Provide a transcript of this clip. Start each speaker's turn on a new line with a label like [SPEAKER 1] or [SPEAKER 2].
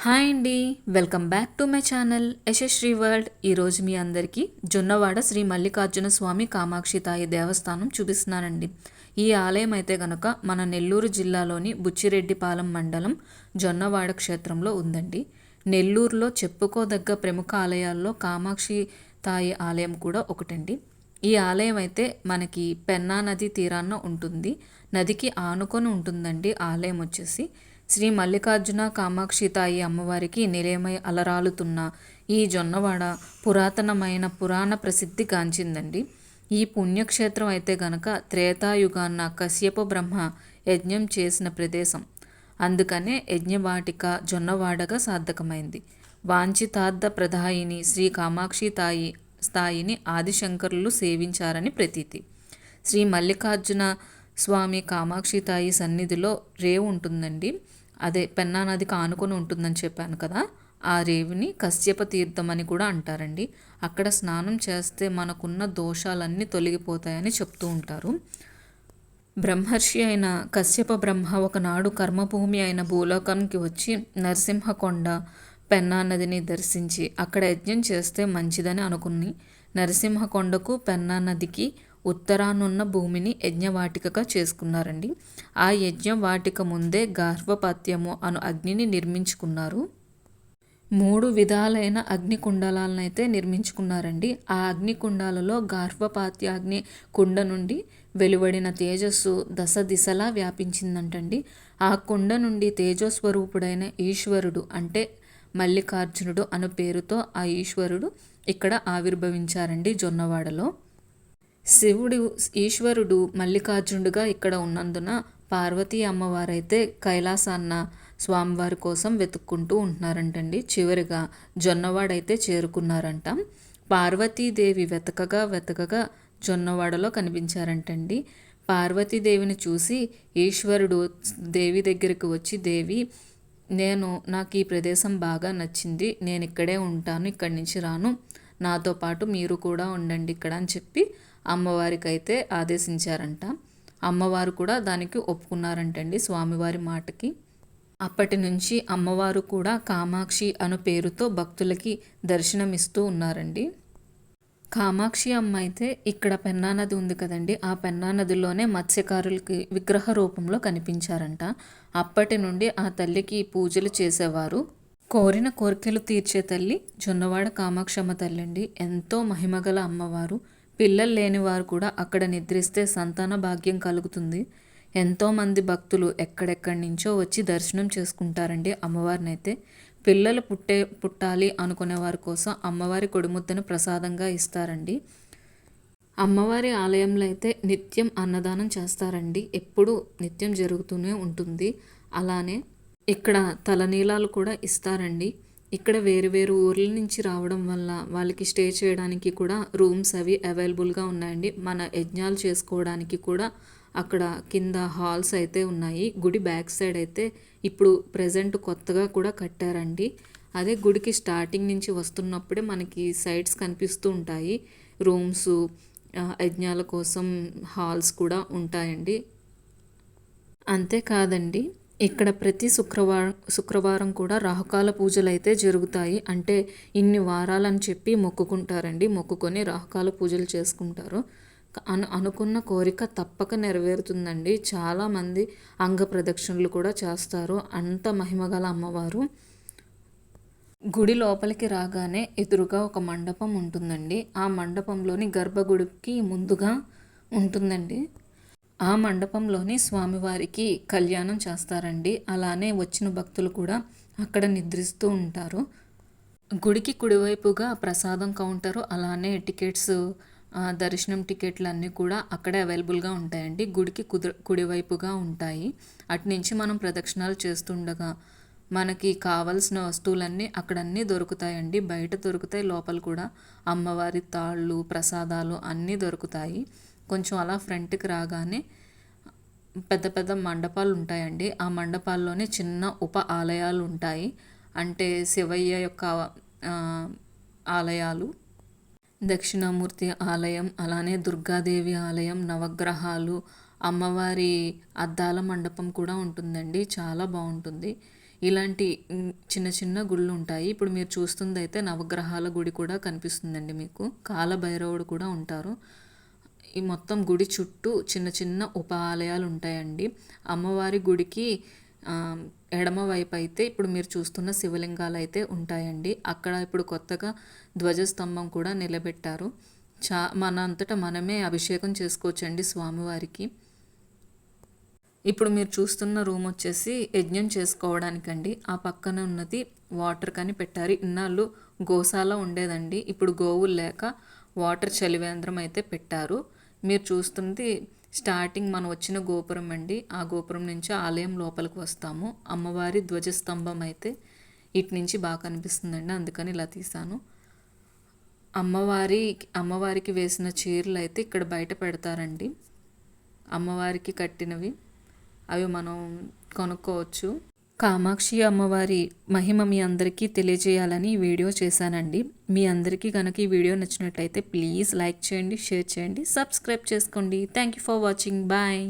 [SPEAKER 1] Hi అండి, welcome back to my channel Yashasri world. ఈరోజు మీ అందరికీ జొన్నవాడ శ్రీ మల్లికార్జున స్వామి కామాక్షి తాయి దేవస్థానం చూపిస్తున్నానండి. ఈ ఆలయం అయితే కనుక మన నెల్లూరు జిల్లాలోని బుచ్చిరెడ్డిపాలెం మండలం జొన్నవాడ క్షేత్రంలో ఉందండి. నెల్లూరులో చెప్పుకోదగ్గ ప్రముఖ ఆలయాల్లో కామాక్షి తాయి ఆలయం కూడా ఒకటండి. ఈ ఆలయం అయితే మనకి పెన్నా నది తీరాన ఉంటుంది. నదికి ఆనుకొని ఉంటుందండి ఆలయం వచ్చేసి. శ్రీ మల్లికార్జున కామాక్షి తాయి అమ్మవారికి నిలయమై అలరాలుతున్న ఈ జొన్నవాడ పురాతనమైన పురాణ ప్రసిద్ధి గాంచిందండి. ఈ పుణ్యక్షేత్రం అయితే గనక త్రేతాయుగాన్న కశ్యప బ్రహ్మ యజ్ఞం చేసిన ప్రదేశం. అందుకనే యజ్ఞవాటిక జొన్నవాడగా సార్థకమైంది. వాంఛితార్థ ప్రదాయిని శ్రీ కామాక్షి తాయి స్థాయిని ఆదిశంకరులు సేవించారని ప్రతీతి. శ్రీ మల్లికార్జున స్వామి కామాక్షి తాయి సన్నిధిలో రేవు ఉంటుందండి. అదే పెన్నా నదికి ఆనుకొని ఉంటుందని చెప్పాను కదా, ఆ రేవుని కశ్యప తీర్థం అని కూడా అంటారండి. అక్కడ స్నానం చేస్తే మనకున్న దోషాలన్నీ తొలగిపోతాయని చెప్తూ ఉంటారు. బ్రహ్మర్షి అయిన కశ్యప బ్రహ్మ ఒకనాడు కర్మభూమి అయిన భూలోకంకి వచ్చి నరసింహకొండ పెన్నా నదిని దర్శించి అక్కడ యజ్ఞం చేస్తే మంచిదని అనుకుని నరసింహకొండకు పెన్నా నదికి ఉత్తరానున్న భూమిని యజ్ఞవాటికగా చేసుకున్నారండి. ఆ యజ్ఞవాటిక ముందే గార్హపత్యము అను అగ్నిని నిర్మించుకున్నారు. 3 విధాలైన అగ్నికుండాలను అయితే నిర్మించుకున్నారండి. ఆ అగ్నికుండాలలో గార్హపత్యాగ్ని కుండ నుండి వెలువడిన తేజస్సు దశ దిశలా వ్యాపించిందంటండి. ఆ కుండ నుండి తేజస్వరూపుడైన ఈశ్వరుడు అంటే మల్లికార్జునుడు అను పేరుతో ఆ ఈశ్వరుడు ఇక్కడ ఆవిర్భవించారండి జొన్నవాడలో. ఈశ్వరుడు మల్లికార్జునుడుగా ఇక్కడ ఉన్నందున పార్వతీ అమ్మవారైతే కైలాసాన్న స్వామివారి కోసం వెతుక్కుంటూ ఉంటున్నారంటండి. చివరిగా జొన్నవాడైతే చేరుకున్నారంట. పార్వతీదేవి వెతకగా జొన్నవాడలో కనిపించారంటండి. పార్వతీదేవిని చూసి ఈశ్వరుడు దేవి దగ్గరికి వచ్చి, దేవి నాకు ఈ ప్రదేశం బాగా నచ్చింది, నేను ఇక్కడే ఉంటాను, ఇక్కడి నుంచి రాను, నాతో పాటు మీరు కూడా ఉండండి ఇక్కడ అని చెప్పి అమ్మవారికి అయితే ఆదేశించారంట. అమ్మవారు కూడా దానికి ఒప్పుకున్నారంటండి స్వామివారి మాటకి. అప్పటి నుంచి అమ్మవారు కూడా కామాక్షి అను పేరుతో భక్తులకి దర్శనమిస్తూ ఉన్నారండి. కామాక్షి అమ్మ అయితే ఇక్కడ పెన్నా నది ఉంది కదండి, ఆ పెన్నా నదిలోనే మత్స్యకారులకి విగ్రహ రూపంలో కనిపించారంట. అప్పటి నుండి ఆ తల్లికి పూజలు చేసేవారు. కోరిన కోరికలు తీర్చే తల్లి జొన్నవాడ కామాక్షమ్మ తల్లి అండి. ఎంతో మహిమగల అమ్మవారు. పిల్లలు లేని వారు కూడా అక్కడ నిద్రిస్తే సంతాన భాగ్యం కలుగుతుంది. ఎంతోమంది భక్తులు ఎక్కడెక్కడి నుంచో వచ్చి దర్శనం చేసుకుంటారండి అమ్మవారిని అయితే. పిల్లలు పుట్టాలి అనుకునే వారి కోసం అమ్మవారి కొడిముద్దను ప్రసాదంగా ఇస్తారండి. అమ్మవారి ఆలయంలో అయితే నిత్యం అన్నదానం చేస్తారండి. ఎప్పుడూ నిత్యం జరుగుతూనే ఉంటుంది. అలానే ఇక్కడ తలనీలాలు కూడా ఇస్తారండి. ఇక్కడ వేరు ఊర్ల నుంచి రావడం వల్ల వాళ్ళకి స్టే చేయడానికి కూడా రూమ్స్ అవి అవైలబుల్గా ఉన్నాయండి. మన యజ్ఞాలు చేసుకోవడానికి కూడా అక్కడ కింద హాల్స్ అయితే ఉన్నాయి. గుడి బ్యాక్ సైడ్ అయితే ఇప్పుడు ప్రజెంట్ కొత్తగా కూడా కట్టారండి. అదే గుడికి స్టార్టింగ్ నుంచి వస్తున్నప్పుడే మనకి సైడ్స్ కనిపిస్తూ ఉంటాయి. రూమ్స్, యజ్ఞాల కోసం హాల్స్ కూడా ఉంటాయండి. అంతేకాదండి, ఇక్కడ ప్రతి శుక్రవారం కూడా రాహుకాల పూజలు అయితే జరుగుతాయి. అంటే ఇన్ని వారాలని చెప్పి మొక్కుకుంటారండి. మొక్కుకొని రాహుకాల పూజలు చేసుకుంటారు. అనుకున్న కోరిక తప్పక నెరవేరుతుందండి. చాలామంది అంగ ప్రదక్షిణలు కూడా చేస్తారు. అంత మహిమగల అమ్మవారు. గుడి లోపలికి రాగానే ఎదురుగా ఒక మండపం ఉంటుందండి. ఆ మండపంలోని గర్భగుడికి ముందుగా ఉంటుందండి. ఆ మండపంలోని స్వామివారికి కళ్యాణం చేస్తారండి. అలానే వచ్చిన భక్తులు కూడా అక్కడ నిద్రిస్తూ ఉంటారు. గుడికి కుడివైపుగా ప్రసాదం కౌంటరు, అలానే టికెట్స్, దర్శనం టికెట్లు అన్నీ కూడా అక్కడే అవైలబుల్గా ఉంటాయండి. గుడికి కుడివైపుగా ఉంటాయి. అటు నుంచి మనం ప్రదక్షిణాలు చేస్తుండగా మనకి కావాల్సిన వస్తువులన్నీ అక్కడన్నీ దొరుకుతాయండి. బయట దొరుకుతాయి, లోపల కూడా అమ్మవారి తాళ్ళు, ప్రసాదాలు అన్నీ దొరుకుతాయి. కొంచెం అలా ఫ్రంట్కి రాగానే పెద్ద మండపాలు ఉంటాయండి. ఆ మండపాల్లోనే చిన్న ఉప ఆలయాలు ఉంటాయి. అంటే శివయ్య యొక్క ఆలయాలు, దక్షిణామూర్తి ఆలయం, అలానే దుర్గాదేవి ఆలయం, నవగ్రహాలు, అమ్మవారి అద్దాల మండపం కూడా ఉంటుందండి. చాలా బాగుంటుంది. ఇలాంటి చిన్న చిన్న గుళ్ళు ఉంటాయి. ఇప్పుడు మీరు చూస్తుంది అయితే నవగ్రహాల గుడి కూడా కనిపిస్తుందండి మీకు. కాలభైరవుడు కూడా ఉంటారు. ఈ మొత్తం గుడి చుట్టూ చిన్న చిన్న ఉప ఆలయాలు ఉంటాయండి. అమ్మవారి గుడికి ఎడమ వైపు అయితే ఇప్పుడు మీరు చూస్తున్న శివలింగాలు అయితే ఉంటాయండి. అక్కడ ఇప్పుడు కొత్తగా ధ్వజస్తంభం కూడా నిలబెట్టారు. మన అంతటా మనమే అభిషేకం చేసుకోవచ్చండి స్వామివారికి. ఇప్పుడు మీరు చూస్తున్న రూమ్ వచ్చేసి యజ్ఞం చేసుకోవడానికండి. ఆ పక్కన ఉన్నది వాటర్ కానీ పెట్టారు. ఇన్నాళ్ళు గోశాల ఉండేదండి. ఇప్పుడు గోవులు లేక వాటర్ చలివేంద్రం అయితే పెట్టారు. మీరు చూస్తుంది స్టార్టింగ్ మనం వచ్చిన గోపురం అండి. ఆ గోపురం నుంచి ఆలయం లోపలికి వస్తాము. అమ్మవారి ధ్వజస్తంభం అయితే ఇటు నుంచి బాగా కనిపిస్తుందండి, అందుకని ఇలా తీసాను. అమ్మవారికి వేసిన చీరలు అయితే ఇక్కడ బయట పెడతారండి. అమ్మవారికి కట్టినవి అవి మనం కొనుక్కోవచ్చు. కామాక్షి అమ్మవారి మహిమ మీ అందరికీ తెలియజేయాలని ఈ వీడియో చేశానండి. మీ అందరికీ కనుక ఈ వీడియో నచ్చినట్లయితే ప్లీజ్ లైక్ చేయండి, షేర్ చేయండి, సబ్స్క్రైబ్ చేసుకోండి. Thank you for watching. Bye.